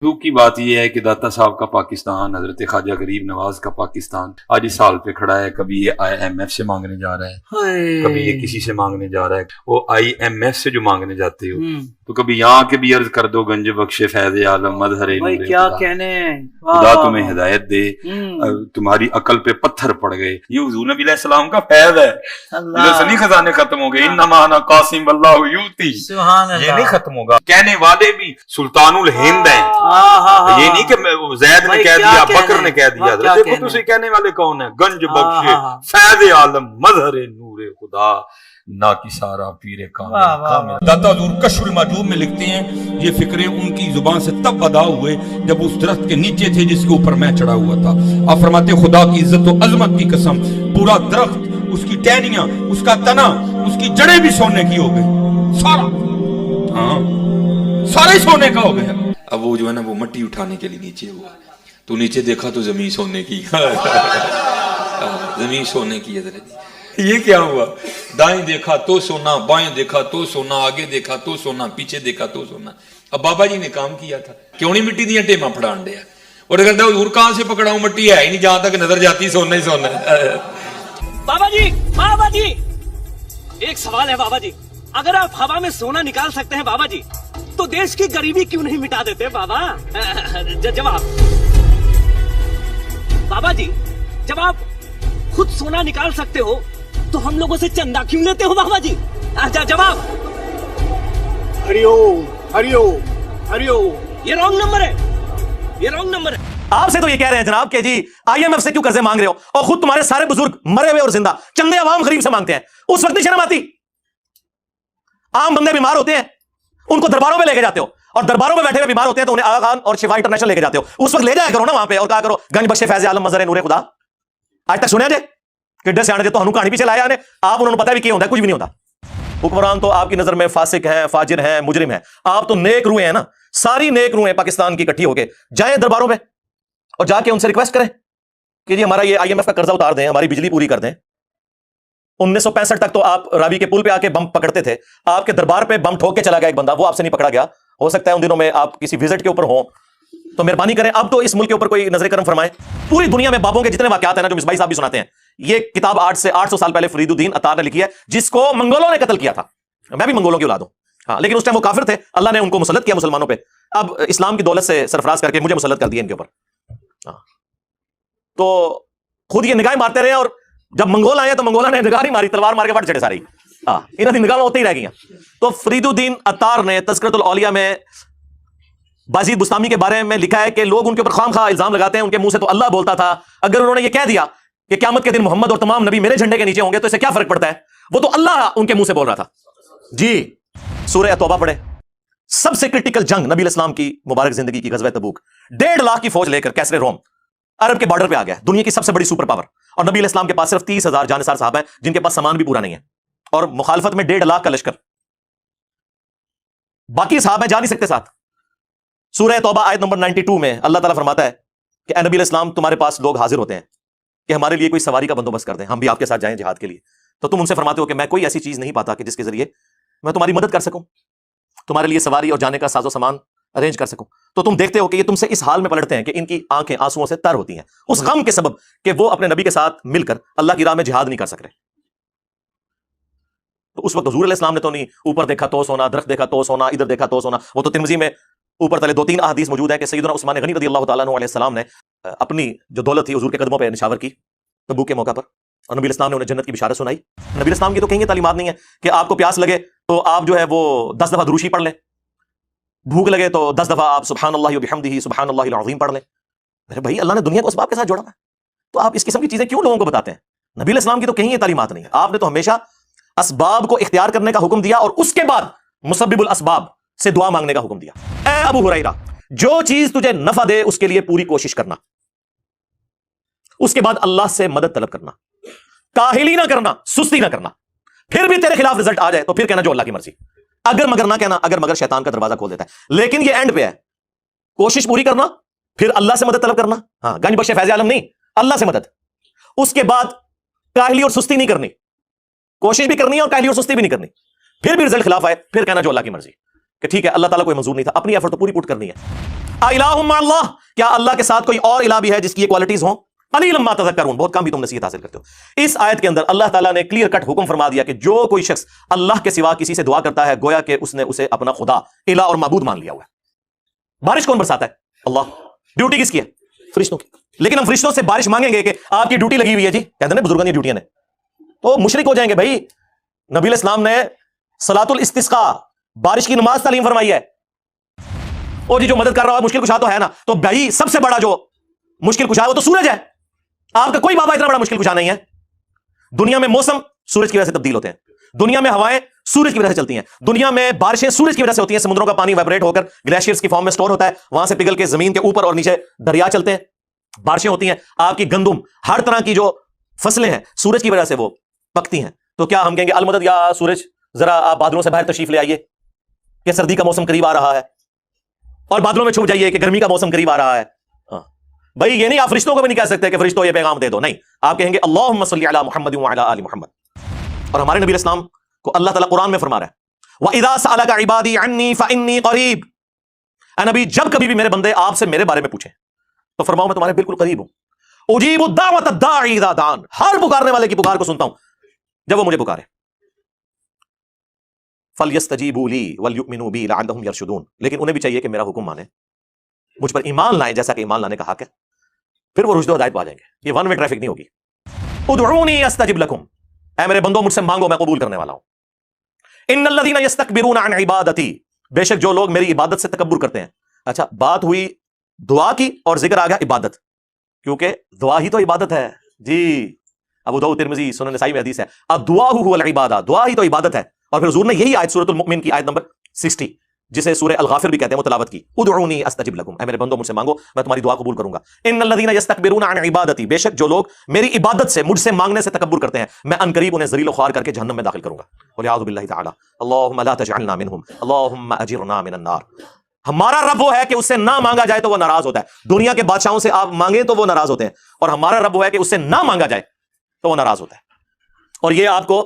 دکھ کی بات یہ ہے کہ داتا صاحب کا پاکستان، حضرت خواجہ غریب نواز کا پاکستان آج اس حال پہ کھڑا ہے. کبھی یہ IMF سے مانگنے جا رہا ہے، کبھی یہ کسی سے مانگنے جا رہا ہے. وہ IMF سے جو مانگنے جاتے ہو تو کبھی یہاں کے بھی عرض کر دو گنج بخش فیض عالم مظہر نور کیا کہنے، خدا تمہیں ہدایت دے. تمہاری عقل پہ پتھر پڑ گئے. یہ حضور نبی علیہ السلام کا فیض ہے. لسنی خزانے ختم ہو گئے. انما انا قاسم اللہ یوتی، یہ نہیں ختم ہوگا. کہنے والے بھی سلطان الہند ہیں. یہ نہیں کہ زید نے کہہ دیا، بکر نے کہہ دیا. دیکھو تو اسے کہنے والے کون ہیں؟ گنج بخش فیض عالم مظہر نور خدا نا کی سارا پیر کامل. داتا حضور کشف المحجوب میں لکھتے ہیں یہ فکرے ان کی زبان سے تب ادا ہوئے جب اس درخت کے نیچے تھے جس کے اوپر میں چڑھا ہوا تھا. آپ فرماتے خدا کی عزت و عظمت کی قسم، پورا درخت، اس کی ٹہنیاں، اس کا تنا، اس کی جڑیں بھی سونے کی ہو گئی. سارا ہی سونے کا ہو گیا. اب وہ جو ہے نا وہ مٹی اٹھانے کے لیے نیچے ہوا تو نیچے دیکھا تو زمین سونے کی. زمین سونے کی ہے. یہ کیا ہوا؟ دائیں دیکھا تو سونا، بائیں دیکھا تو سونا، آگے دیکھا تو سونا، پیچھے دیکھا تو سونا. اب بابا جی نے کام کیا تھا، کیوں نہیں مٹی دیا ٹیما پھڑان دیا. اور اگر حضور کہاں سے پکڑا ہوں، مٹی ہے ہی نہیں، جہاں تک نظر جاتی سونا ہی سونا ہے. بابا جی ایک سوال ہے بابا جی، اگر آپ ہوا میں سونا نکال سکتے ہیں بابا جی تو دیش کی غریبی کیوں نہیں مٹا دیتے بابا؟ جواب بابا جی، جب آپ خود سونا نکال سکتے ہو تو ہم لوگوں سے چندہ کیوں لیتے ہو بابا جی؟ جواب ہریو یہ رانگ نمبر ہے، یہ رانگ نمبر ہے. آپ سے تو یہ کہہ رہے ہیں جناب کہ جی IMF سے کیوں قرضے مانگ رہے ہو، اور خود تمہارے سارے بزرگ مرے ہوئے اور زندہ چندے عوام غریب سے مانگتے ہیں. اس وقت نہیں شرم آتی؟ عام بندے بیمار ہوتے ہیں، ان کو درباروں پہ لے کے جاتے ہو، اور درباروں میں بیٹھے ہوئے بیمار ہوتے ہیں تو انہیں آغا خان اور شفا انٹرنیشنل لے کے جاتے ہو. اس وقت لے جایا کرو نا وہاں پہ اور کہا کرو گنج بخش فیض عالم مظہر نور خدا. آج تک سنیا جے کہ سیانے جے تو ہنو کہانی پیچھے لایا نے آپ انہوں نے پتہ بھی کیا ہوتا ہے، کچھ بھی نہیں ہوتا. حکمران تو آپ کی نظر میں فاسق ہیں، فاجر ہیں، مجرم ہیں. آپ تو نیک روحیں ہیں نا، ساری نیک روحیں پاکستان کی اکٹھی ہو کے جائیں درباروں میں اور جا کے ان سے ریکویسٹ کریں کہ جی ہمارا یہ IMF کا قرضہ اتار دیں، ہماری بجلی پوری کر دیں. 1965 تک تو آپ راوی کے پل پہ آ کے بم پکڑتے تھے. آپ کے دربار پہ بم ٹھوک کے چلا گیا ایک بندہ، وہ آپ سے نہیں پکڑا گیا. ہو سکتا ہے ان دنوں میں آپ کسی وزٹ کے اوپر ہوں تو مہربانی کریں اب تو اس ملک کے اوپر کوئی نظر کرم فرمائے. پوری دنیا میں بابوں کے جتنے واقعات ہیں نا جو مصباحی صاحب بھی سناتے ہیں، یہ کتاب 800 سال پہلے فرید الدین عطار نے لکھی ہے، جس کو منگولوں نے قتل کیا تھا. میں بھی منگولوں کی اولاد ہوں، ہاں، لیکن اس ٹائم وہ کافر تھے، اللہ نے ان کو مسلط کیا مسلمانوں پہ. اب اسلام کی دولت سے سرفراز کر کے مجھے مسلط کر دیا ان کے اوپر. تو خود یہ نگاہیں مارتے رہے، اور جب منگول آئے تو منگولوں نے نگاہ نہیں ماری، تلوار مار کے بٹ چڑھے سارے. انہوں کی نگاہ میں ہوتے ہی رہ گئی. تو فرید الدین عطار نے تذکرۃ الاولیاء میں بازید بستامی کے بارے میں لکھا ہے کہ لوگ ان کے اوپر خام خواہ الزام لگاتے ہیں، ان کے منہ سے تو اللہ بولتا تھا. اگر انہوں نے یہ کہہ دیا کہ قیامت کے دن محمد اور تمام نبی میرے جھنڈے کے نیچے ہوں گے تو اسے کیا فرق پڑتا ہے؟ وہ تو اللہ ان کے منہ سے بول رہا تھا. جی سورہ توبہ پڑھے. سب سے کرٹیکل جنگ نبی علیہ السلام کی مبارک زندگی کی غزوہ تبوک. 1.5 لاکھ کی فوج لے کر کیسر روم عرب کے بارڈر پہ آ گیا، دنیا کی سب سے بڑی سپر پاور. اور نبی علیہ السلام کے پاس صرف 30,000 جانثار صحابہ ہیں جن کے پاس سامان بھی پورا نہیں ہے، اور مخالفت میں 1.5 لاکھ کا لشکر. باقی صحابہ جا نہیں سکتے ساتھ. سورہ توبہ آیت نمبر 92 میں اللہ تعالیٰ فرماتا ہے کہ اے نبی علیہ السلام، تمہارے پاس لوگ حاضر ہوتے ہیں کہ ہمارے لیے کوئی سواری کا بندوبست کر دیں، ہم بھی آپ کے ساتھ جائیں جہاد کے لیے. تو تم ان سے فرماتے ہو کہ میں کوئی ایسی چیز نہیں پاتا کہ جس کے ذریعے میں تمہاری مدد کر سکوں، تمہارے لیے سواری اور جانے کا ساز و سامان ارینج کر سکوں. تو تم دیکھتے ہو کہ یہ تم سے اس حال میں پلٹتے ہیں کہ ان کی آنکھیں آنسوؤں سے تر ہوتی ہیں، اس غم کے سبب کہ وہ اپنے نبی کے ساتھ مل کر اللہ کی راہ میں جہاد نہیں کر سک رہے. تو اس وقت حضور علیہ السلام نے تو نہیں اوپر دیکھا تو سونا، درخت دیکھا تو سونا، ادھر دیکھا تو سونا. وہ تو ترمذی میں اوپر تلے 2-3 احادیث موجود ہیں کہ سیدنا عثمان غنی رضی اللہ تعالیٰ عنہ علیہ السلام نے اپنی جو دولت تھی حضور کے قدموں پہ نشاور کی تبوک کے موقع پر، اور نبی الاسلام نے انہیں جنت کی بشارت سنائی. نبی الاسلام کی تو کہیں یہ تعلیمات نہیں ہے کہ آپ کو پیاس لگے تو آپ جو ہے وہ 10 دفعہ دروشی پڑھ لیں، بھوک لگے تو 10 دفعہ آپ سبحان اللہ وبحمدہ سبحان اللہ العظیم پڑھ لیں. میرے بھائی اللہ نے دنیا کو اسباب کے ساتھ جوڑا ہے، تو آپ اس قسم کی چیزیں کیوں لوگوں کو بتاتے ہیں؟ نبی علیہ السلام کی تو کہیں یہ تعلیمات نہیں ہے. آپ نے تو ہمیشہ اسباب کو اختیار کرنے کا حکم دیا اور اس کے بعد مسبب الاسباب سے دعا مانگنے کا حکم دیا. اے ابو ہریرہ، جو چیز تجھے نفع دے اس کے لیے پوری کوشش کرنا، اس کے بعد اللہ سے مدد طلب کرنا، کاہلی نہ کرنا، سستی نہ کرنا. پھر بھی تیرے خلاف رزلٹ آ جائے تو پھر کہنا جو اللہ کی مرضی. اگر مگر نہ کہنا، اگر مگر شیطان کا دروازہ کھول دیتا ہے. لیکن یہ اینڈ پہ ہے، کوشش پوری کرنا، پھر اللہ سے مدد طلب کرنا. ہاں، گنج بخش فیض عالم نہیں، اللہ سے مدد. اس کے بعد کاہلی اور سستی نہیں کرنی، کوشش بھی کرنی ہے اور کاہلی اور سستی بھی نہیں کرنی. پھر بھی رزلٹ خلاف آئے پھر کہنا جو اللہ کی مرضی، کہ ٹھیک ہے اللہ تعالیٰ کوئی منظور نہیں تھا، اپنی ایفرٹ تو پوری پوٹ کرنی ہے. الہ مع اللہ، کیا اللہ کے ساتھ کوئی اور الہ بھی ہے جس کی یہ کوالٹیز ہوں؟ قلیلا ما تذکرون، بہت کم بھی تم نصیحت حاصل کرتے ہو۔ اس آیت کے اندر اللہ تعالیٰ نے کلیئر کٹ حکم فرما دیا کہ جو کوئی شخص اللہ کے سوا کسی سے دعا کرتا ہے گویا کہ اس نے اسے اپنا خدا، الہ اور معبود مان لیا ہوا ہے۔ بارش کون برساتا ہے؟ اللہ۔ ڈیوٹی کس کی ہے؟ فرشتوں کی۔ لیکن ہم فرشتوں سے بارش مانگیں گے کہ آپ کی ڈیوٹی لگی ہوئی ہے جی، کہتے ہیں بزرگوں کی ڈیوٹیاں نے، تو مشرک ہو جائیں گے بھائی۔ نبی علیہ السلام نے صلاۃ الاستسقاء، بارش کی نماز تعلیم فرمائی ہے۔ اور جی جو مدد کر رہا ہے مشکل کشا تو ہے نا، تو بھائی سب سے بڑا جو مشکل کشا ہے وہ تو سورج ہے۔ آپ کا کوئی بابا اتنا بڑا مشکل کشا نہیں ہے۔ دنیا میں موسم سورج کی وجہ سے تبدیل ہوتے ہیں، دنیا میں ہوائیں سورج کی وجہ سے چلتی ہیں، دنیا میں بارشیں سورج کی وجہ سے ہوتی ہیں، سمندروں کا پانی وائبریٹ ہو کر گلیشیئرز کی فارم میں سٹور ہوتا ہے، وہاں سے پگھل کے زمین کے اوپر اور نیچے دریا چلتے ہیں، بارشیں ہوتی ہیں۔ آپ کی گندم، ہر طرح کی جو فصلیں ہیں سورج کی وجہ سے وہ پکتی ہیں۔ تو کیا ہم کہیں گے المدد یا سورج ذرا آپ بادلوں سے باہر تشریف لے آئیے کہ سردی کا موسم قریب آ رہا ہے، اور بادلوں میں چھپ جائیے کہ گرمی کا موسم قریب آ رہا ہے؟ بھائی یہ نہیں، آپ فرشتوں کو بھی نہیں کہہ سکتے کہ فرشتوں یہ پیغام دے دو، نہیں، آپ کہیں گے اللہم صلی علی محمد وعلی آل محمد۔ اور ہمارے نبی علیہ السلام کو اللہ تعالیٰ قرآن میں فرما رہا ہے وَإِذَا سَأَلَكَ عِبَادِي عَنِّي فَإِنِّي قَرِيبٌ، اے نبی جب کبھی بھی میرے بندے آپ سے میرے بارے میں پوچھیں تو فرماؤ میں تمہارے بالکل قریب ہوں، اجیب الدعوۃ الداعی اذا دعان، ہر پکارنے والے کی پکار کو سنتا ہوں جب وہ مجھے پکارے۔ فَلْيَسْتَجِيبُوا لِي وَلْيُؤْمِنُوا بِي لَعَلَّهُمْ يَرْشُدُونَ، لیکن انہیں بھی چاہیے کہ میرا حکم مانے، مجھ پر ایمان لائیں جیسا کہ ایمان لانے کا حق ہے، پھر وہ رشد و ہدایت پا جائیں گے۔ یہ ون وے ٹریفک نہیں ہوگی۔ ادعونی استجب لکم، اے میرے بندوں مجھ سے مانگو میں قبول کرنے والا ہوں۔ ان الذین یستکبرون عن عبادتی، بے شک جو لوگ میری عبادت سے تکبر کرتے ہیں۔ اچھا بات ہوئی دعا کی اور ذکر آ گیا عبادت، کیونکہ دعا ہی تو عبادت ہے جی۔ ابو داؤد ترمذی سنن نسائی میں حدیث ہے الدعاء هو العبادہ، دعا ہی تو عبادت ہے۔ اور پھر حضور نے یہی آیت سورۃ المؤمن کی آیت نمبر 60 جسے سورہ الغافر بھی کہتے ہیں وہ تلاوت کی، ادعونی استجب لکم، اے میرے بندوں مجھ سے مانگو میں تمہاری دعا قبول کروں گا۔ ان الذین یستکبرون عن عبادتی، بے شک جو لوگ میری عبادت سے مجھ سے مانگنے سے تکبر کرتے ہیں میں ان قریب انہیں ذلیل و خوار کر کے جہنم میں داخل کروں گا۔ والعیاذ باللہ تعالی، اللہم لا تجعلنا منہم، اللہم اجرنا من النار۔ ہمارا رب وہ ہے کہ اس سے نہ مانگا جائے تو وہ ناراض ہوتا ہے۔ دنیا کے بادشاہوں سے آپ مانگیں تو وہ ناراض ہوتے ہیں، اور ہمارا رب وہ ہے کہ اس سے نہ مانگا جائے تو وہ ناراض ہوتا ہے۔ اور یہ آپ کو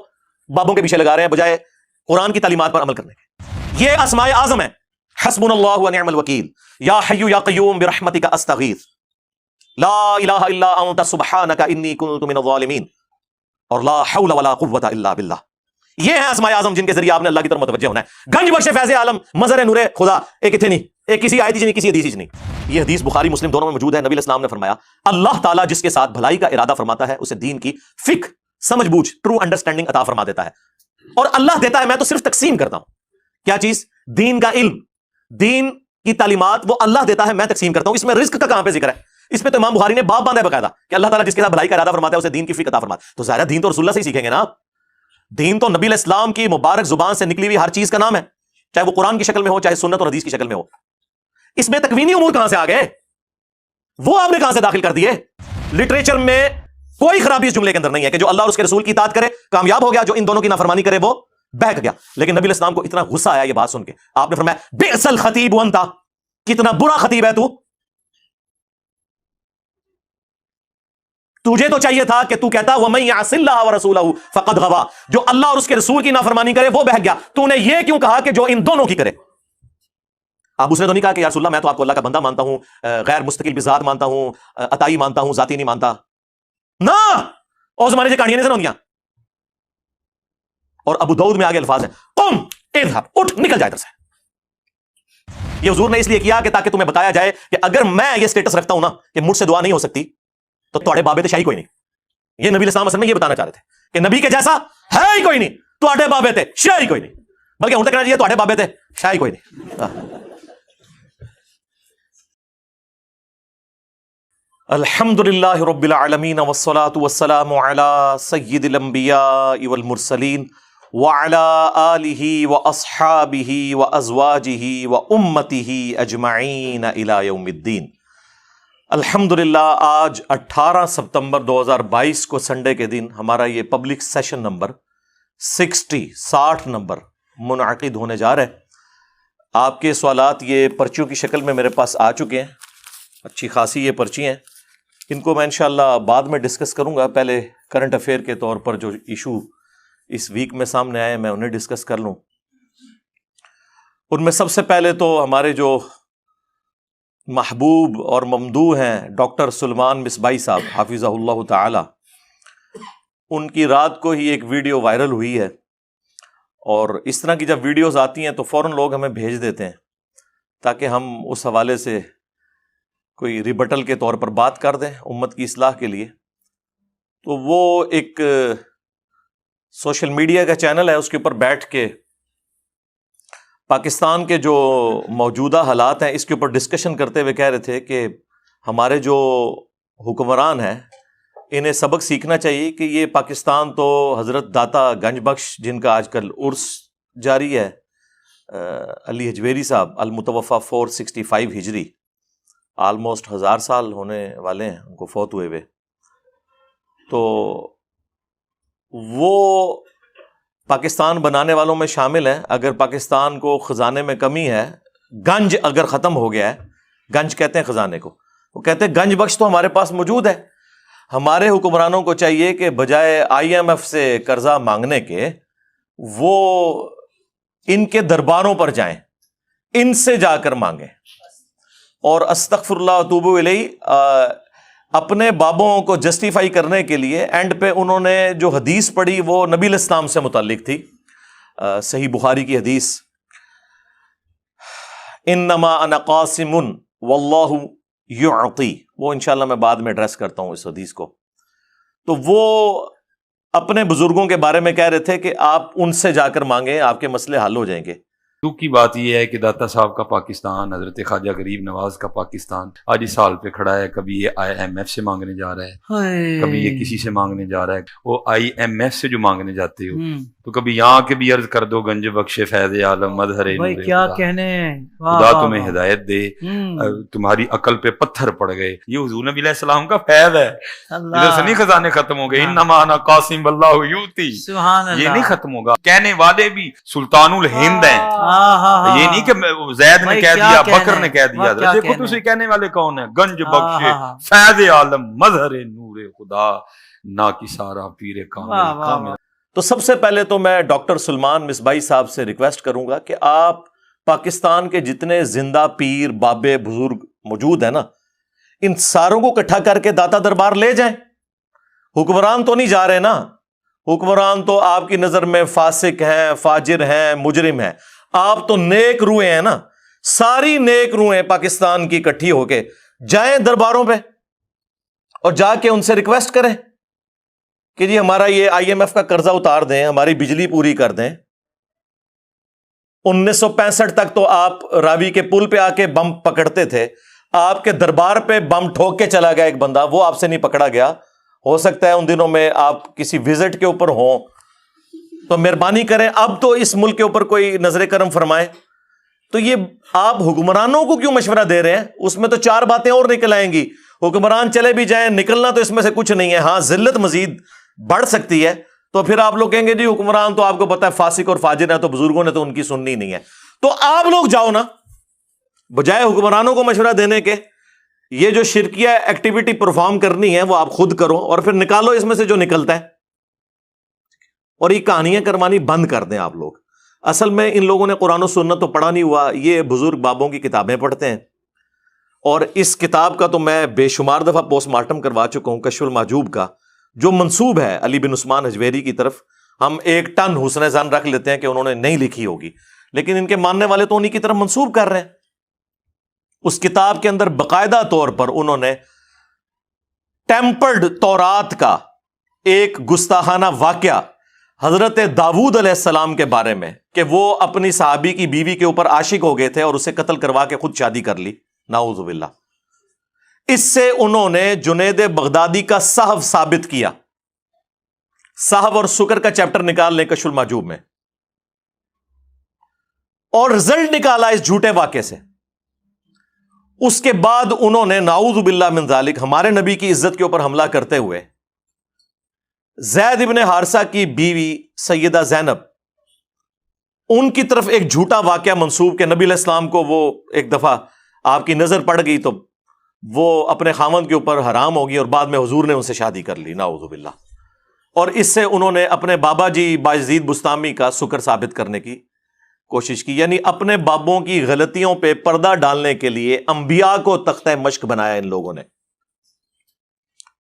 بابوں کے پیچھے لگا رہے ہیں بجائے قرآن کی تعلیمات پر عمل کرنے کے۔ یہ اسماء اعظم ہے، حسبنا اللہ ونعم الوکیل، یا حی یا قیوم برحمتک استغیث، لا الہ الا انت سبحانک انی کنت من الظالمین، اور لا حول ولا قوۃ الا باللہ۔ یہ ہیں اسماء اعظم جن کے ذریعے آپ نے اللہ کی طرف متوجہ ہونا ہے۔ گنج بخش فیض عالم مظہر نور خدا، ایک اتنے نہیں، ایک کسی آیت ہی نہیں، کسی حدیث ہی نہیں۔ یہ حدیث بخاری مسلم دونوں میں موجود ہے۔ نبی علیہ السلام نے فرمایا اللہ تعالیٰ جس کے ساتھ بھلائی کا ارادہ فرماتا ہے اسے دین کی فقہ، سمجھ بوجھ، ٹرو انڈرسٹینڈنگ عطا فرما دیتا ہے، اور اللہ دیتا ہے، میں تو صرف تقسیم کرتا ہوں۔ کیا چیز؟ دین کا علم، دین کی تعلیمات وہ اللہ دیتا ہے، میں تقسیم کرتا ہوں۔ اس میں رزق کا کہاں پہ ذکر ہے؟ اس پہ تو امام بخاری نے باب باندھا ہے باقاعدہ کہ اللہ تعالیٰ جس کے ساتھ بھلائی کا ارادہ فرماتا ہے اسے دین کی فقہ عطا فرماتا ہے۔ تو ظاہر ہے دین تو رسول اللہ سے ہی سیکھیں گے نا۔ دین تو نبی علیہ السلام کی مبارک زبان سے نکلی ہوئی ہر چیز کا نام ہے، چاہے وہ قرآن کی شکل میں ہو چاہے سنت اور حدیث کی شکل میں ہو۔ اس میں تکوینی امور کہاں سے آ گئے؟ وہ آپ نے کہاں سے داخل کر دیے؟ لٹریچر میں کوئی خرابی اس جملے کے اندر نہیں ہے کہ جو اللہ اور اس کے رسول کی اطاعت کرے کامیاب ہو گیا، جو ان دونوں کی نافرمانی کرے وہ بہک گیا۔ لیکن نبی علیہ السلام کو اتنا غصہ آیا یہ بات سن کے، آپ نے فرمایا بئس الخطیب انت، کتنا برا خطیب ہے تو، تجھے تو چاہیے تھا کہ تو کہتا وَمَن يَعْصِ اللَّهَ وَرَسُولَهُ فَقَدْ غَوَىٰ، جو اللہ اور اس کے رسول کی نافرمانی کرے وہ بہک گیا۔ تو نے یہ کیوں کہا کہ جو ان دونوں کی کرے؟ اب اس نے تو نہیں کہا کہ یا رسول اللہ میں تو آپ کو اللہ کا بندہ مانتا ہوں، غیر مستقل بذات مانتا ہوں، عطائی مانتا ہوں، ذاتی نہیں مانتا نا، اور زمانے سے کہانیاں نہیں سناؤں۔ اور ابو داؤد میں آگے الفاظ ہیں قم اذهب، اٹھ نکل جائے ادھر سے۔ یہ حضور نے اس لیے کیا کہ تاکہ تمہیں بتایا جائے کہ اگر میں یہ سٹیٹس رکھتا ہوں نا کہ مجھ سے دعا نہیں ہو سکتی تو تواڈے بابے تے شاہی کوئی نہیں۔ یہ نبی علیہ السلام اصل میں یہ بتانا چاہ رہے تھے کہ نبی کے جیسا ہے ہی کوئی نہیں، تواڈے بابے تے شاہی کوئی نہیں، بلکہ ہوں تو کہنا چاہیے تواڈے بابے تے شاہی کوئی نہیں۔ الحمدللہ رب العالمین والصلاة والسلام علی سید الانبیاء والمرسلین وعلی آلہ واصحابہ وازواجہ وامتہ اجمعین الی یوم الدین۔ الحمدللہ آج 18 ستمبر 2022 کو سنڈے کے دن ہمارا یہ پبلک سیشن نمبر 60 نمبر منعقد ہونے جا رہا ہے۔ آپ کے سوالات یہ پرچیوں کی شکل میں میرے پاس آ چکے ہیں، اچھی خاصی یہ پرچی ہیں، ان کو میں انشاءاللہ بعد میں ڈسکس کروں گا۔ پہلے کرنٹ افیئر کے طور پر جو ایشو اس ویک میں سامنے آئے میں انہیں ڈسکس کر لوں۔ ان میں سب سے پہلے تو ہمارے جو محبوب اور ممدوح ہیں ڈاکٹر سلمان مصباحی صاحب حافظہ اللہ تعالی، ان کی رات کو ہی ایک ویڈیو وائرل ہوئی ہے، اور اس طرح کی جب ویڈیوز آتی ہیں تو فوراً لوگ ہمیں بھیج دیتے ہیں تاکہ ہم اس حوالے سے کوئی ریبٹل کے طور پر بات کر دیں امت کی اصلاح کے لیے۔ تو وہ ایک سوشل میڈیا کا چینل ہے، اس کے اوپر بیٹھ کے پاکستان کے جو موجودہ حالات ہیں اس کے اوپر ڈسکشن کرتے ہوئے کہہ رہے تھے کہ ہمارے جو حکمران ہیں انہیں سبق سیکھنا چاہیے کہ یہ پاکستان تو حضرت داتا گنج بخش جن کا آج کل عرس جاری ہے، علی حجویری صاحب المتوفہ 465 ہجری، آلموسٹ 1000 سال ہونے والے ہیں ان کو فوت ہوئے ہوئے، تو وہ پاکستان بنانے والوں میں شامل ہیں۔ اگر پاکستان کو خزانے میں کمی ہے، گنج اگر ختم ہو گیا ہے، گنج کہتے ہیں خزانے کو، وہ کہتے ہیں گنج بخش تو ہمارے پاس موجود ہے۔ ہمارے حکمرانوں کو چاہیے کہ بجائے IMF سے قرضہ مانگنے کے وہ ان کے درباروں پر جائیں، ان سے جا کر مانگیں، اور استغفر اللہ واتوب الیہ اپنے بابوں کو جسٹیفائی کرنے کے لیے اینڈ پہ انہوں نے جو حدیث پڑھی وہ نبی علیہ السلام سے متعلق تھی، صحیح بخاری کی حدیث، انما انا قاسم واللہ یعطی، وہ انشاءاللہ میں بعد میں ایڈریس کرتا ہوں اس حدیث کو۔ تو وہ اپنے بزرگوں کے بارے میں کہہ رہے تھے کہ آپ ان سے جا کر مانگیں، آپ کے مسئلے حل ہو جائیں گے۔ دکھ کی بات یہ ہے کہ داتا صاحب کا پاکستان، حضرت خواجہ غریب نواز کا پاکستان آج اس حال پہ کھڑا ہے، کبھی یہ IMF سے مانگنے جا رہا ہے، کبھی یہ کسی سے مانگنے جا رہا ہے۔ وہ IMF سے جو مانگنے جاتے ہو تو کبھی یہاں کے بھی عرض کر دو گنج بخش فیض عالم مظہر نور کیا خدا، کہنے، خدا تمہیں ہدایت دے، تمہاری عقل پہ پتھر پڑ گئے۔ یہ حضور نبی علیہ السلام کا فیض ہے، ادھر سے نہیں خزانے ختم ہو گئے، انما انا قاسم واللہ یؤتی، یہ نہیں ختم ہوگا۔ کہنے والے بھی سلطان الہند ہیں، یہ نہیں کہ زید نے کہہ دیا، بکر نے کہہ دیا، دیکھو تو اسے کہنے والے کون ہیں، گنج بخش فیض عالم مظہر نور خدا نا کی سارا پیر کامل۔ تو سب سے پہلے تو میں ڈاکٹر سلمان مصباحی صاحب سے ریکویسٹ کروں گا کہ آپ پاکستان کے جتنے زندہ پیر بابے بزرگ موجود ہیں نا، ان ساروں کو اکٹھا کر کے داتا دربار لے جائیں۔ حکمران تو نہیں جا رہے نا، حکمران تو آپ کی نظر میں فاسق ہیں، فاجر ہیں، مجرم ہیں، آپ تو نیک روحیں ہیں نا، ساری نیک روحیں پاکستان کی اکٹھی ہو کے جائیں درباروں پہ اور جا کے ان سے ریکویسٹ کریں کہ جی ہمارا یہ IMF کا قرضہ اتار دیں، ہماری بجلی پوری کر دیں۔ 1965 تک تو آپ راوی کے پل پہ آ کے بم پکڑتے تھے، آپ کے دربار پہ بم ٹھوک کے چلا گیا ایک بندہ، وہ آپ سے نہیں پکڑا گیا۔ ہو سکتا ہے ان دنوں میں آپ کسی وزٹ کے اوپر ہوں، تو مہربانی کریں اب تو اس ملک کے اوپر کوئی نظر کرم فرمائے۔ تو یہ آپ حکمرانوں کو کیوں مشورہ دے رہے ہیں؟ اس میں تو 4 باتیں اور نکل آئیں گی، حکمران چلے بھی جائیں، نکلنا تو اس میں سے کچھ نہیں ہے، ہاں ذلت مزید بڑھ سکتی ہے۔ تو پھر آپ لوگ کہیں گے جی حکمران تو آپ کو پتا ہے فاسق اور فاجر ہے، تو بزرگوں نے تو ان کی سننی نہیں ہے۔ تو آپ لوگ جاؤ نا، بجائے حکمرانوں کو مشورہ دینے کے، یہ جو شرکیہ ایکٹیویٹی پرفارم کرنی ہے وہ آپ خود کرو، اور پھر نکالو اس میں سے جو نکلتا ہے، اور یہ کہانیاں کروانی بند کر دیں آپ لوگ۔ اصل میں ان لوگوں نے قرآن و سنت تو پڑھا نہیں ہوا، یہ بزرگ بابوں کی کتابیں پڑھتے ہیں، اور اس کتاب کا تو میں بے شمار دفعہ پوسٹ مارٹم کروا چکا ہوں، کشف المحجوب کا، جو منسوب ہے علی بن عثمان حجویری کی طرف۔ ہم 1 ٹن حسن ظن رکھ لیتے ہیں کہ انہوں نے نہیں لکھی ہوگی، لیکن ان کے ماننے والے تو انہی کی طرف منسوب کر رہے ہیں۔ اس کتاب کے اندر باقاعدہ طور پر انہوں نے ٹیمپرڈ تورات کا ایک گستاخانہ واقعہ حضرت داؤد علیہ السلام کے بارے میں، کہ وہ اپنی صحابی کی بیوی کے اوپر عاشق ہو گئے تھے اور اسے قتل کروا کے خود شادی کر لی، نعوذ باللہ۔ اس سے انہوں نے جنید بغدادی کا صحف ثابت کیا، صحف اور سکر کا چیپٹر نکال لیں کشف المحجوب میں، اور رزلٹ نکالا اس جھوٹے واقعے سے۔ اس کے بعد انہوں نے نعوذ باللہ من ذالک ہمارے نبی کی عزت کے اوپر حملہ کرتے ہوئے زید ابن حارثہ کی بیوی سیدہ زینب، ان کی طرف ایک جھوٹا واقعہ منسوب کہ نبی علیہ السلام کو وہ ایک دفعہ آپ کی نظر پڑ گئی تو وہ اپنے خاوند کے اوپر حرام ہوگی، اور بعد میں حضور نے ان سے شادی کر لی، نعوذ باللہ۔ اور اس سے انہوں نے اپنے بابا جی بایزید بستامی کا سکر ثابت کرنے کی کوشش کی، یعنی اپنے بابوں کی غلطیوں پہ پردہ ڈالنے کے لیے انبیاء کو تختہ مشق بنایا ان لوگوں نے۔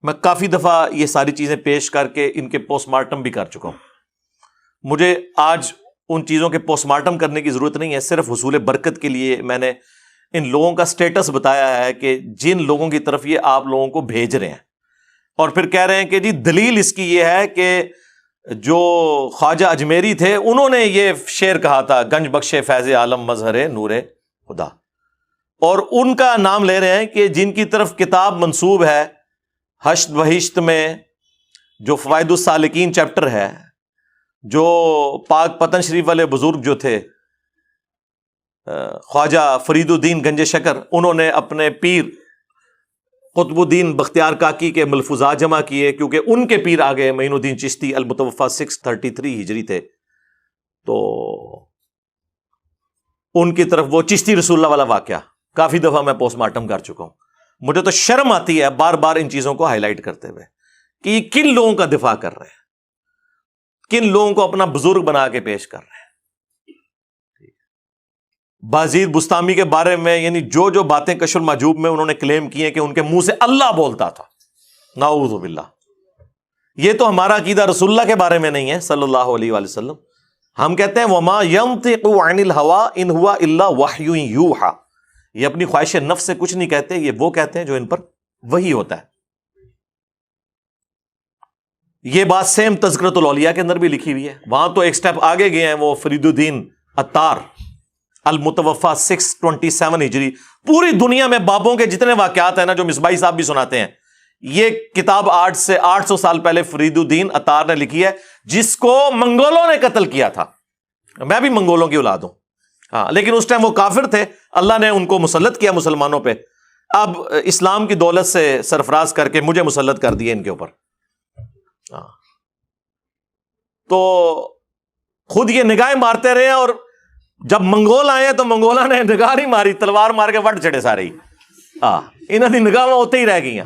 میں کافی دفعہ یہ ساری چیزیں پیش کر کے ان کے پوسٹ مارٹم بھی کر چکا ہوں۔ مجھے آج ان چیزوں کے پوسٹ مارٹم کرنے کی ضرورت نہیں ہے، صرف حصول برکت کے لیے میں نے ان لوگوں کا سٹیٹس بتایا ہے کہ جن لوگوں کی طرف یہ آپ لوگوں کو بھیج رہے ہیں، اور پھر کہہ رہے ہیں کہ جی دلیل اس کی یہ ہے کہ جو خواجہ اجمیری تھے انہوں نے یہ شعر کہا تھا، گنج بخش فیض عالم مظہر نور خدا، اور ان کا نام لے رہے ہیں کہ جن کی طرف کتاب منسوب ہے حشت بہشت میں، جو فوائد السالکین چیپٹر ہے، جو پاک پتن شریف والے بزرگ جو تھے خواجہ فرید الدین گنج شکر، انہوں نے اپنے پیر قطب الدین بختیار کاکی کے ملفوظات جمع کیے، کیونکہ ان کے پیر آگے معین الدین چشتی المتوفا 633 ہجری تھے، تو ان کی طرف وہ چشتی رسول اللہ والا واقعہ کافی دفعہ میں پوسٹ مارٹم کر چکا ہوں۔ مجھے تو شرم آتی ہے بار بار ان چیزوں کو ہائی لائٹ کرتے ہوئے کہ یہ کن لوگوں کا دفاع کر رہے ہیں، کن لوگوں کو اپنا بزرگ بنا کے پیش کر رہے ہیں۔ بازید بستامی کے بارے میں یعنی جو جو باتیں کشف المحجوب میں انہوں نے کلیم کی ہیں کہ ان کے منہ سے اللہ بولتا تھا، نعوذ باللہ، یہ تو ہمارا عقیدہ رسول اللہ کے بارے میں نہیں ہے صلی اللہ علیہ وآلہ وسلم۔ ہم کہتے ہیں وما ينطق عن الهوى ان هو الا وحی یوحى، یہ اپنی خواہش نفس سے کچھ نہیں کہتے، یہ وہ کہتے ہیں جو ان پر وحی ہوتا ہے۔ یہ بات سیم تذکرۃ الاولیاء کے اندر بھی لکھی ہوئی ہے، وہاں تو ایک سٹیپ آگے گئے ہیں وہ فرید الدین عطار المتوفا 627 ہجری۔ پوری دنیا میں بابوں کے جتنے واقعات ہیں نا، جو مصباحی صاحب بھی سناتے ہیں، یہ کتاب 800 سال پہلے فرید الدین عطار نے لکھی ہے، جس کو منگولوں نے قتل کیا تھا۔ میں بھی منگولوں کی اولاد ہوں، ہاں، لیکن اس ٹائم وہ کافر تھے، اللہ نے ان کو مسلط کیا مسلمانوں پہ، اب اسلام کی دولت سے سرفراز کر کے مجھے مسلط کر دیا ان کے اوپر۔ ہاں، تو خود یہ نگاہیں مارتے رہے، اور جب منگول آئے تو منگولہ نے نگاہ نہیں ماری، تلوار مار کے وٹ چڑے سارے ہی، ہاں، انہوں نے نگاہ ہوتے ہی رہ گئی ہیں۔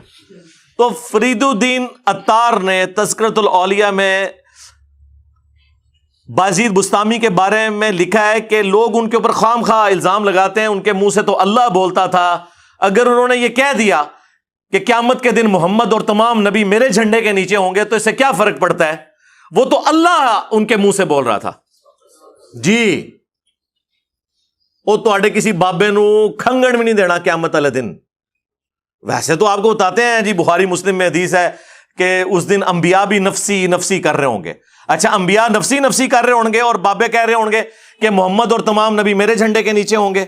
تو فرید الدین عطار نے تذکرۃ الاولیاء میں بازید بستامی کے بارے میں لکھا ہے کہ لوگ ان کے اوپر خام خواہ الزام لگاتے ہیں، ان کے منہ سے تو اللہ بولتا تھا۔ اگر انہوں نے یہ کہہ دیا کہ قیامت کے دن محمد اور تمام نبی میرے جھنڈے کے نیچے ہوں گے تو اس سے کیا فرق پڑتا ہے؟ وہ تو اللہ ان کے منہ سے بول رہا تھا جی، وہ تو کسی بابے نو کھنگڑ بھی نہیں دینا قیامت والے دن۔ ویسے تو آپ کو بتاتے ہیں جی، بخاری مسلم میں حدیث ہے کہ اس دن انبیاء بھی نفسی نفسی کر رہے ہوں گے۔ اچھا، انبیاء نفسی نفسی کر رہے ہوں گے اور بابے کہہ رہے ہوں گے کہ محمد اور تمام نبی میرے جھنڈے کے نیچے ہوں گے،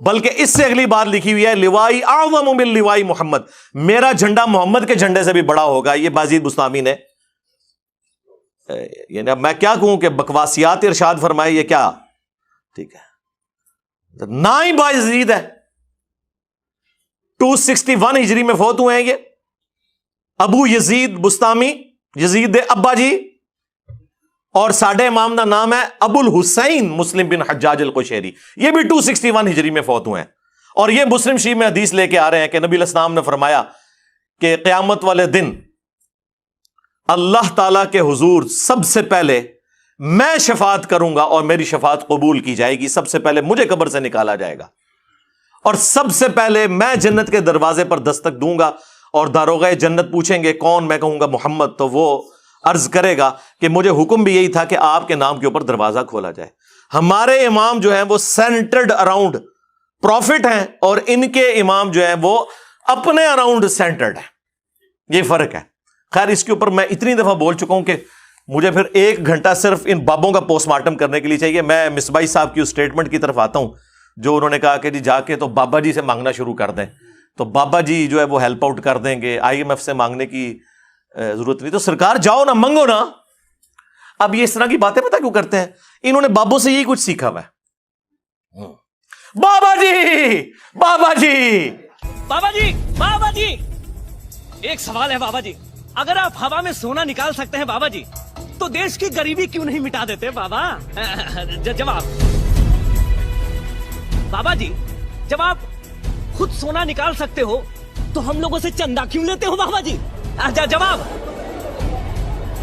بلکہ اس سے اگلی بات لکھی ہوئی ہے لوائی اعظم من لوائی محمد، میرا جھنڈا محمد کے جھنڈے سے بھی بڑا ہوگا۔ یہ بازید بستامی نے، یعنی اب میں کیا کہوں کہ بکواسیات ارشاد فرمائے، یہ کیا ٹھیک ہے، نہ ہی بازید ہے۔ 261 ہجری میں فوت ہوئے ہیں یہ ابو یزید بستامی، یزید دے ابا جی، اور ساڈے امام کا نام ہے ابو الحسین مسلم بن حجاج القشیری، یہ بھی 261 ہجری میں فوت ہوئے ہیں، اور یہ مسلم شریف میں حدیث لے کے آ رہے ہیں کہ نبی علیہ السلام نے فرمایا کہ قیامت والے دن اللہ تعالیٰ کے حضور سب سے پہلے میں شفاعت کروں گا اور میری شفاعت قبول کی جائے گی، سب سے پہلے مجھے قبر سے نکالا جائے گا، اور سب سے پہلے میں جنت کے دروازے پر دستک دوں گا، اور داروغہ جنت پوچھیں گے کون؟ میں کہوں گا محمد، تو وہ عرض کرے گا کہ مجھے حکم بھی یہی تھا کہ آپ کے نام کے اوپر دروازہ کھولا جائے۔ ہمارے امام جو ہیں وہ سینٹرڈ اراؤنڈ پروفٹ ہیں، اور ان کے امام جو ہیں وہ اپنے اراؤنڈ سینٹرڈ ہیں، یہ فرق ہے۔ خیر، اس کے اوپر میں اتنی دفعہ بول چکا ہوں کہ مجھے پھر 1 گھنٹہ صرف ان بابوں کا پوسٹ مارٹم کرنے کے لیے چاہیے۔ میں مصباحی صاحب کی اس سٹیٹمنٹ کی طرف آتا ہوں جو انہوں نے کہا کہ جی جا کے تو بابا جی سے مانگنا شروع کر دیں، تو بابا جی جو ہے وہ ہیلپ آؤٹ کر دیں گے، IMF سے مانگنے کی ضرورت نہیں۔ تو سرکار جاؤ نا، منگو نا۔ اب یہ اس طرح کی باتیں پتہ کیوں کرتے ہیں؟ انہوں نے بابوں سے یہی کچھ سیکھا ہوا ہے۔ بابا جی، بابا جی، بابا جی، بابا جی، ایک سوال ہے بابا جی، اگر آپ ہوا میں سونا نکال سکتے ہیں بابا جی تو دیش کی غریبی کیوں نہیں مٹا دیتے بابا؟ جواب بابا جی، جب آپ خود سونا نکال سکتے ہو تو ہم لوگوں سے چندہ کیوں لیتے ہو بابا جی؟ جواب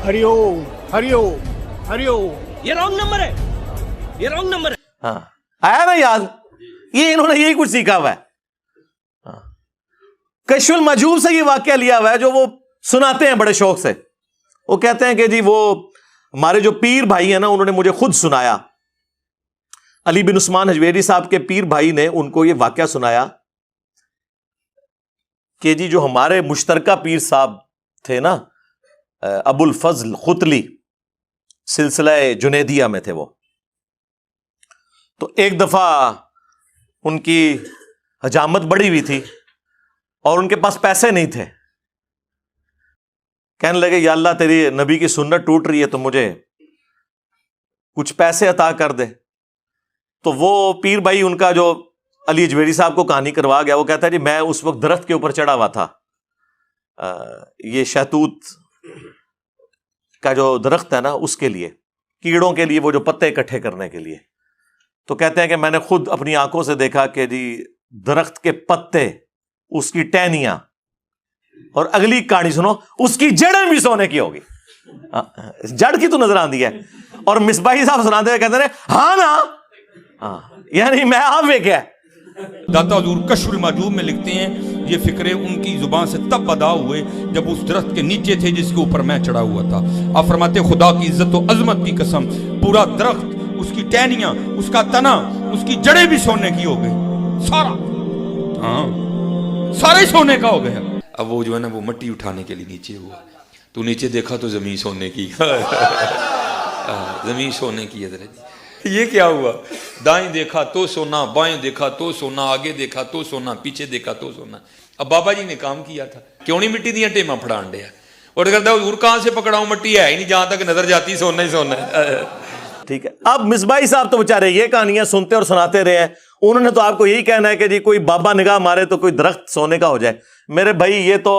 ہری اوم، ہری اوم، ہری اوم۔ یہ رانگ نمبر ہے، یہ رانگ نمبر ہے۔ ہاں آیا نا یاد؟ یہ انہوں نے یہی کچھ سیکھا ہوا ہے. کشف المحجوب سے یہ واقعہ لیا ہوا ہے جو وہ سناتے ہیں بڑے شوق سے. وہ کہتے ہیں کہ جی وہ ہمارے جو پیر بھائی ہیں نا انہوں نے مجھے خود سنایا. علی بن عثمان حجویری صاحب کے پیر بھائی نے ان کو یہ واقعہ سنایا کہ جی جو ہمارے مشترکہ پیر صاحب تھے نا ابو الفضل خطلی سلسلہ جنیدیہ میں تھے وہ. تو ایک دفعہ ان کی حجامت بڑی ہوئی تھی اور ان کے پاس پیسے نہیں تھے. کہنے لگے یا اللہ تیری نبی کی سنت ٹوٹ رہی ہے تو مجھے کچھ پیسے عطا کر دے. تو وہ پیر بھائی ان کا جو علی اجویری صاحب کو کہانی کروا گیا وہ کہتا ہے جی میں اس وقت درخت کے اوپر چڑھا ہوا تھا, یہ شہتوت کا جو درخت ہے نا اس کے لیے, کیڑوں کے لیے وہ جو پتے اکٹھے کرنے کے لیے. تو کہتے ہیں کہ میں نے خود اپنی آنکھوں سے دیکھا کہ جی درخت کے پتے, اس کی ٹہنیاں, اور اگلی کہانی سنو اس کی جڑیں بھی سونے کی ہوگی. جڑ کی تو نظر آندی ہے. اور مصباحی صاحب سناتے ہوئے کہتے ہیں ہاں نا, یعنی میں آپ کیا. داتا حضور کشف المحجوب میں لکھتے ہیں یہ فکرے ان کی زبان سے تب ادا ہوئے جب اس درخت کے نیچے تھے جس کے اوپر میں چڑھا ہوا تھا. آپ فرماتے خدا کی عزت و عظمت کی قسم پورا درخت, اس کی ٹہنیاں, اس کا تنا, اس کی جڑیں بھی سونے کی ہو گئی. سارا, ہاں سارا ہی سونے کا ہو گیا. اب وہ جو ہے نا وہ مٹی اٹھانے کے لیے نیچے ہوا, تو نیچے دیکھا تو زمین سونے کی. زمین سونے کی ہے. یہ کیا ہوا؟ دائیں دیکھا تو سونا, بائیں دیکھا تو سونا, آگے دیکھا تو سونا, پیچھے دیکھا تو سونا. اب بابا جی نے کام کیا تھا, کیوں نہیں مٹی دیا ٹیما پھڑان دیا, اور کرتا حضور کہاں سے پکڑاؤں, مٹی ہے ہی نہیں, جہاں تک نظر جاتی سونا ہی سونا ہے. ٹھیک ہے. اب مصباحی صاحب تو بےچارے یہ کہانیاں سنتے اور سناتے رہے ہیں, انہوں نے تو آپ کو یہی کہنا ہے کہ جی کوئی بابا نگاہ مارے تو کوئی درخت سونے کا ہو جائے. میرے بھائی یہ تو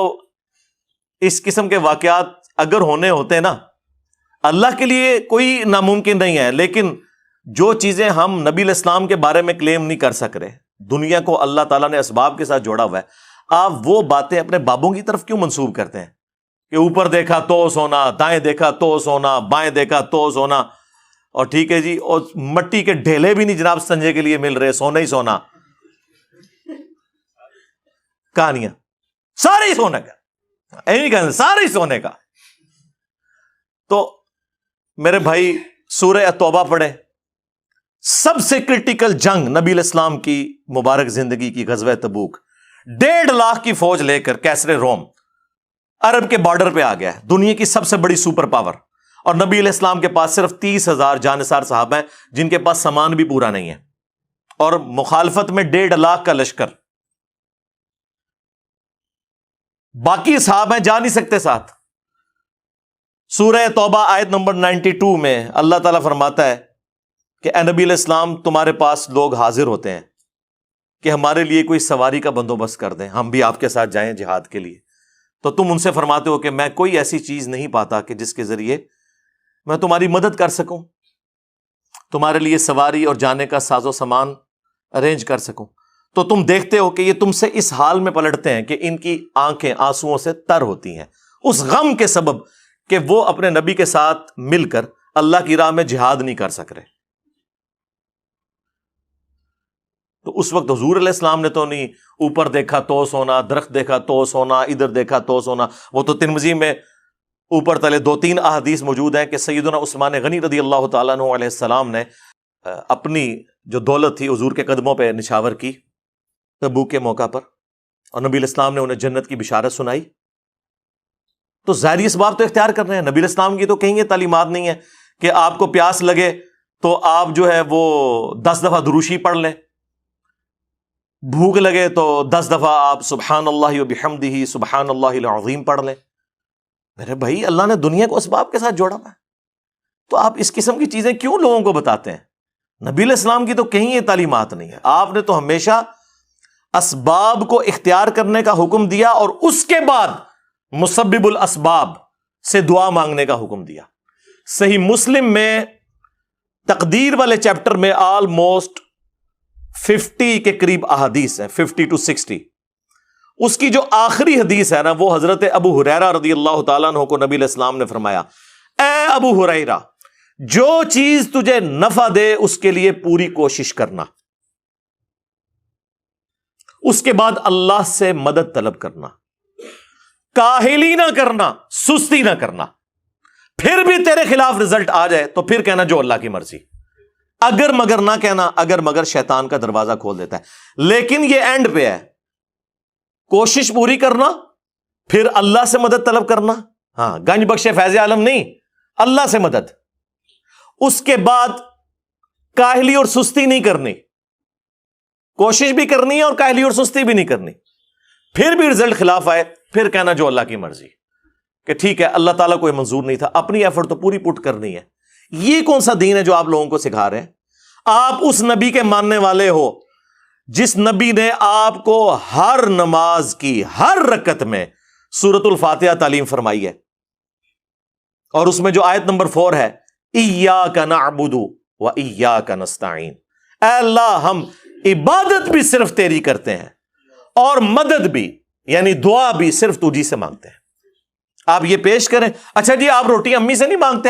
اس قسم کے واقعات اگر ہونے ہوتے نا, اللہ کے لیے کوئی ناممکن نہیں ہے, لیکن جو چیزیں ہم نبی علیہ السلام کے بارے میں کلیم نہیں کر سک رہے, دنیا کو اللہ تعالیٰ نے اسباب کے ساتھ جوڑا ہوا ہے, آپ وہ باتیں اپنے بابوں کی طرف کیوں منسوب کرتے ہیں کہ اوپر دیکھا تو سونا, دائیں دیکھا تو سونا, بائیں دیکھا تو سونا, اور ٹھیک ہے جی اور مٹی کے ڈھیلے بھی نہیں جناب سنجے کے لیے مل رہے, سونا ہی سونا. کہانیاں سارے ہی سونے کا, ایویں کہتے سارے ہی سونے کا. تو میرے بھائی سورہ توبہ پڑھے, سب سے کرٹیکل جنگ نبی علیہ السلام کی مبارک زندگی کی غزوہ تبوک, 1.5 لاکھ کی فوج لے کر کیسر روم عرب کے بارڈر پہ آ گیا ہے, دنیا کی سب سے بڑی سپر پاور, اور نبی علیہ السلام کے پاس صرف 30,000 جانثار صحابہ ہیں جن کے پاس سامان بھی پورا نہیں ہے, اور مخالفت میں 1.5 لاکھ کا لشکر. باقی صحابہ ہیں جا نہیں سکتے ساتھ. سورہ توبہ آیت نمبر 92 میں اللہ تعالیٰ فرماتا ہے کہ اے نبی علیہ السلام تمہارے پاس لوگ حاضر ہوتے ہیں کہ ہمارے لیے کوئی سواری کا بندوبست کر دیں, ہم بھی آپ کے ساتھ جائیں جہاد کے لیے. تو تم ان سے فرماتے ہو کہ میں کوئی ایسی چیز نہیں پاتا کہ جس کے ذریعے میں تمہاری مدد کر سکوں, تمہارے لیے سواری اور جانے کا ساز و سامان ارینج کر سکوں. تو تم دیکھتے ہو کہ یہ تم سے اس حال میں پلٹتے ہیں کہ ان کی آنکھیں آنسوؤں سے تر ہوتی ہیں, اس غم کے سبب کہ وہ اپنے نبی کے ساتھ مل کر اللہ کی راہ میں جہاد نہیں کر سک رہے. تو اس وقت حضور علیہ السلام نے تو نہیں اوپر دیکھا تو سونا, درخت دیکھا تو سونا, ادھر دیکھا تو سونا. وہ تو ترمذی میں اوپر تلے 2-3 احادیث موجود ہیں کہ سیدنا عثمان غنی رضی اللہ تعالیٰ عنہ علیہ السلام نے اپنی جو دولت تھی حضور کے قدموں پہ نشاور کی تبوک کے موقع پر, اور نبی علیہ السلام نے انہیں جنت کی بشارت سنائی. تو ظاہری اسباب تو اختیار کر رہے ہیں. نبی علیہ السلام کی تو کہیں یہ تعلیمات نہیں ہے کہ آپ کو پیاس لگے تو آپ جو ہے وہ 10 دفعہ دروشی پڑھ لیں, بھوک لگے تو 10 دفعہ آپ سبحان اللہ و بحمدہ سبحان اللہ العظیم پڑھ لیں. میرے بھائی اللہ نے دنیا کو اسباب کے ساتھ جوڑا ہوا ہے, تو آپ اس قسم کی چیزیں کیوں لوگوں کو بتاتے ہیں؟ نبی علیہ السلام کی تو کہیں یہ تعلیمات نہیں ہے. آپ نے تو ہمیشہ اسباب کو اختیار کرنے کا حکم دیا اور اس کے بعد مسبب الاسباب سے دعا مانگنے کا حکم دیا. صحیح مسلم میں تقدیر والے چیپٹر میں آلموسٹ 50 کے قریب احادیث ہیں, 50 to 60. اس کی جو آخری حدیث ہے نا وہ حضرت ابو ہریرہ رضی اللہ تعالیٰ عنہ کو نبی علیہ السلام نے فرمایا, اے ابو ہریرہ جو چیز تجھے نفع دے اس کے لیے پوری کوشش کرنا، اس کے بعد اللہ سے مدد طلب کرنا، کاہلی نہ کرنا، سستی نہ کرنا، پھر بھی تیرے خلاف رزلٹ آ جائے تو پھر کہنا جو اللہ کی مرضی، اگر مگر نہ کہنا، اگر مگر شیطان کا دروازہ کھول دیتا ہے۔ لیکن یہ اینڈ پہ ہے، کوشش پوری کرنا، پھر اللہ سے مدد طلب کرنا، ہاں گنج بخش فیض عالم نہیں، اللہ سے مدد، اس کے بعد کاہلی اور سستی نہیں کرنی، کوشش بھی کرنی ہے اور کاہلی اور سستی بھی نہیں کرنی، پھر بھی رزلٹ خلاف آئے پھر کہنا جو اللہ کی مرضی، کہ ٹھیک ہے اللہ تعالیٰ کو یہ منظور نہیں تھا، اپنی ایفرٹ تو پوری پٹ کرنی ہے۔ یہ کون سا دین ہے جو آپ لوگوں کو سکھا رہے ہیں؟ آپ اس نبی کے ماننے والے ہو جس نبی نے آپ کو ہر نماز کی ہر رکعت میں سورۃ الفاتحہ تعلیم فرمائی ہے، اور اس میں جو آیت نمبر 4 ہے، ایاک نعبد و ایاک نستعین، اے اللہ ہم عبادت بھی صرف تیری کرتے ہیں اور مدد بھی یعنی دعا بھی صرف تجھی سے مانگتے ہیں۔ آپ یہ پیش کریں، اچھا جی آپ روٹی امی سے نہیں مانگتے،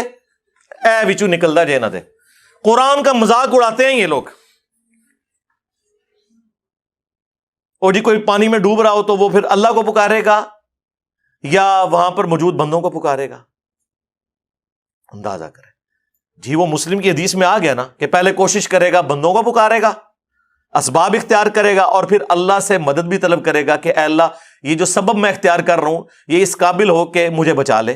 اے وچو نکلدا جے نہ دے، قرآن کا مذاق اڑاتے ہیں یہ لوگ۔ اور جی کوئی پانی میں ڈوب رہا ہو تو وہ پھر اللہ کو پکارے گا یا وہاں پر موجود بندوں کو پکارے گا؟ اندازہ کریں جی، وہ مسلم کی حدیث میں آ گیا نا کہ پہلے کوشش کرے گا، بندوں کو پکارے گا، اسباب اختیار کرے گا، اور پھر اللہ سے مدد بھی طلب کرے گا کہ اے اللہ یہ جو سبب میں اختیار کر رہا ہوں یہ اس قابل ہو کہ مجھے بچا لے۔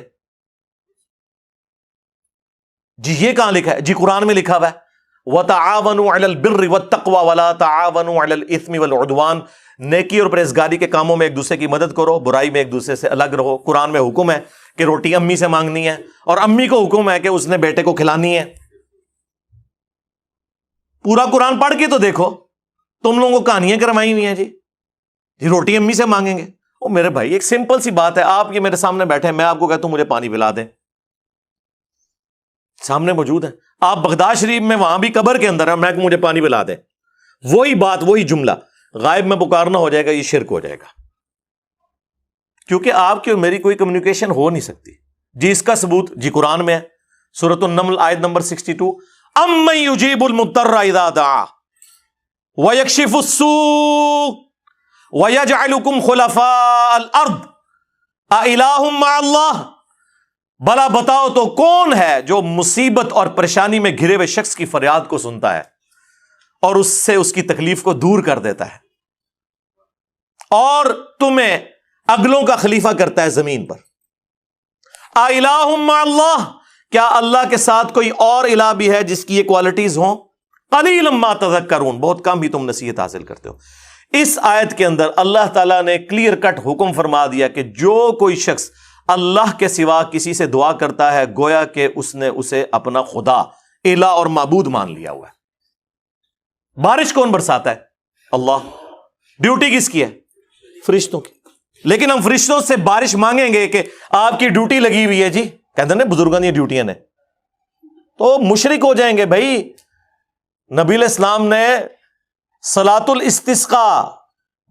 جی یہ کہاں لکھا ہے؟ جی قرآن میں لکھا ہوا ہے وَتَعَاوَنُوا عَلَى الْبِرِّ وَالتَّقْوَى وَلَا تَعَاوَنُوا عَلَى الْإِثْمِ وَالْعُدْوَانِ، نیکی اور پرہیزگاری کے کاموں میں ایک دوسرے کی مدد کرو، برائی میں ایک دوسرے سے الگ رہو۔ قرآن میں حکم ہے کہ روٹی امی سے مانگنی ہے، اور امی کو حکم ہے کہ اس نے بیٹے کو کھلانی ہے۔ پورا قرآن پڑھ کے تو دیکھو، تم لوگوں کو کہانیاں کروائی ہوئی ہیں جی روٹی امی سے مانگیں گے۔ او میرے بھائی ایک سمپل سی بات ہے، آپ یہ میرے سامنے بیٹھے ہیں، میں آپ کو کہتا ہوں مجھے پانی پلا دیں، سامنے موجود ہے، آپ بغداد شریف میں وہاں بھی قبر کے اندر ہے، میں کہ مجھے پانی پلا دیں، وہی بات وہی جملہ غائب میں پکارنا ہو جائے گا، یہ شرک ہو جائے گا، کیونکہ آپ کی اور میری کوئی کمیونیکیشن ہو نہیں سکتی۔ جی اس کا ثبوت جی قرآن میں ہے، سورۃ النمل آیت نمبر 62، امن یجیب المضطر اذا دعا ویکشف السوء ویجعلکم خلفاء الارض االہ مع اللہ، بلا بتاؤ تو کون ہے جو مصیبت اور پریشانی میں گھرے ہوئے شخص کی فریاد کو سنتا ہے اور اس سے اس کی تکلیف کو دور کر دیتا ہے، اور تمہیں اگلوں کا خلیفہ کرتا ہے زمین پر۔ االہ مع اللہ، کیا اللہ کے ساتھ کوئی اور الہ بھی ہے جس کی یہ کوالٹیز ہوں؟ قلیلا ما تذکرون، بہت کم ہی تم نصیحت حاصل کرتے ہو۔ اس آیت کے اندر اللہ تعالیٰ نے کلیئر کٹ حکم فرما دیا کہ جو کوئی شخص اللہ کے سوا کسی سے دعا کرتا ہے گویا کہ اس نے اسے اپنا خدا، الہ اور معبود مان لیا ہوا ہے۔ بارش کون برساتا ہے؟ اللہ۔ ڈیوٹی کس کی ہے؟ فرشتوں کی۔ لیکن ہم فرشتوں سے بارش مانگیں گے کہ آپ کی ڈیوٹی لگی ہوئی ہے جی، کہتے ہیں بزرگوں کی ڈیوٹیاں نے، تو مشرک ہو جائیں گے بھائی۔ نبی علیہ السلام نے صلاۃ الاستسقاء،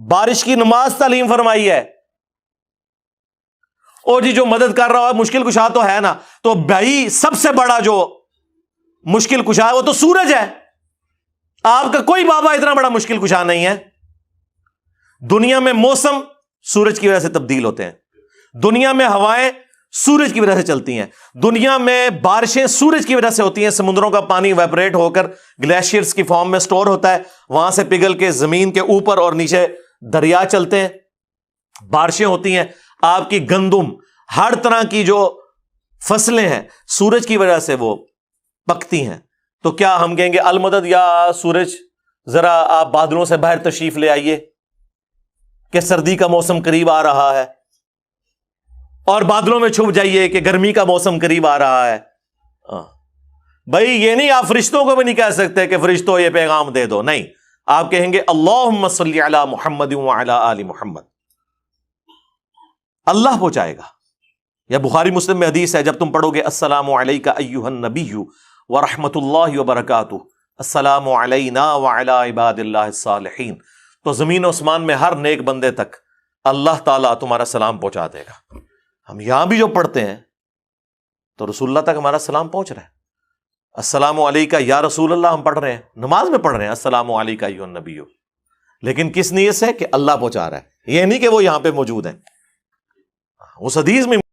بارش کی نماز تعلیم فرمائی ہے۔ اور جی جو مدد کر رہا ہے مشکل کشا تو ہے نا، تو بھائی سب سے بڑا جو مشکل کشا ہے وہ تو سورج ہے، آپ کا کوئی بابا اتنا بڑا مشکل کشا نہیں ہے۔ دنیا میں موسم سورج کی وجہ سے تبدیل ہوتے ہیں، دنیا میں ہوائیں سورج کی وجہ سے چلتی ہیں، دنیا میں بارشیں سورج کی وجہ سے ہوتی ہیں، سمندروں کا پانی ویپریٹ ہو کر گلیشیئرز کی فارم میں سٹور ہوتا ہے، وہاں سے پگھل کے زمین کے اوپر اور نیچے دریا چلتے ہیں، بارشیں ہوتی ہیں، آپ کی گندم ہر طرح کی جو فصلیں ہیں سورج کی وجہ سے وہ پکتی ہیں۔ تو کیا ہم کہیں گے المدد یا سورج ذرا آپ بادلوں سے باہر تشریف لے آئیے کہ سردی کا موسم قریب آ رہا ہے، اور بادلوں میں چھپ جائیے کہ گرمی کا موسم قریب آ رہا ہے؟ بھائی یہ نہیں، آپ فرشتوں کو بھی نہیں کہہ سکتے کہ فرشتوں یہ پیغام دے دو، نہیں، آپ کہیں گے اللہم صلی علی محمد وعلی آل محمد، اللہ پہنچائے گا۔ یا بخاری مسلم میں حدیث ہے، جب تم پڑھو گے السلام علیک ایھا النبی ورحمۃ اللہ وبرکاتہ، السلام علینا وعلی عباد اللہ الصالحین، تو زمین و آسمان میں ہر نیک بندے تک اللہ تعالیٰ تمہارا سلام پہنچا دے گا۔ ہم یہاں بھی جو پڑھتے ہیں تو رسول اللہ تک ہمارا سلام پہنچ رہا ہے۔ السلام علیکہ یا رسول اللہ ہم پڑھ رہے ہیں، نماز میں پڑھ رہے ہیں السلام علیکہ ایھا النبی، لیکن کس نیت سے کہ اللہ پہنچا رہا ہے، یہ نہیں کہ وہ یہاں پہ موجود ہیں۔ اس حدیث میں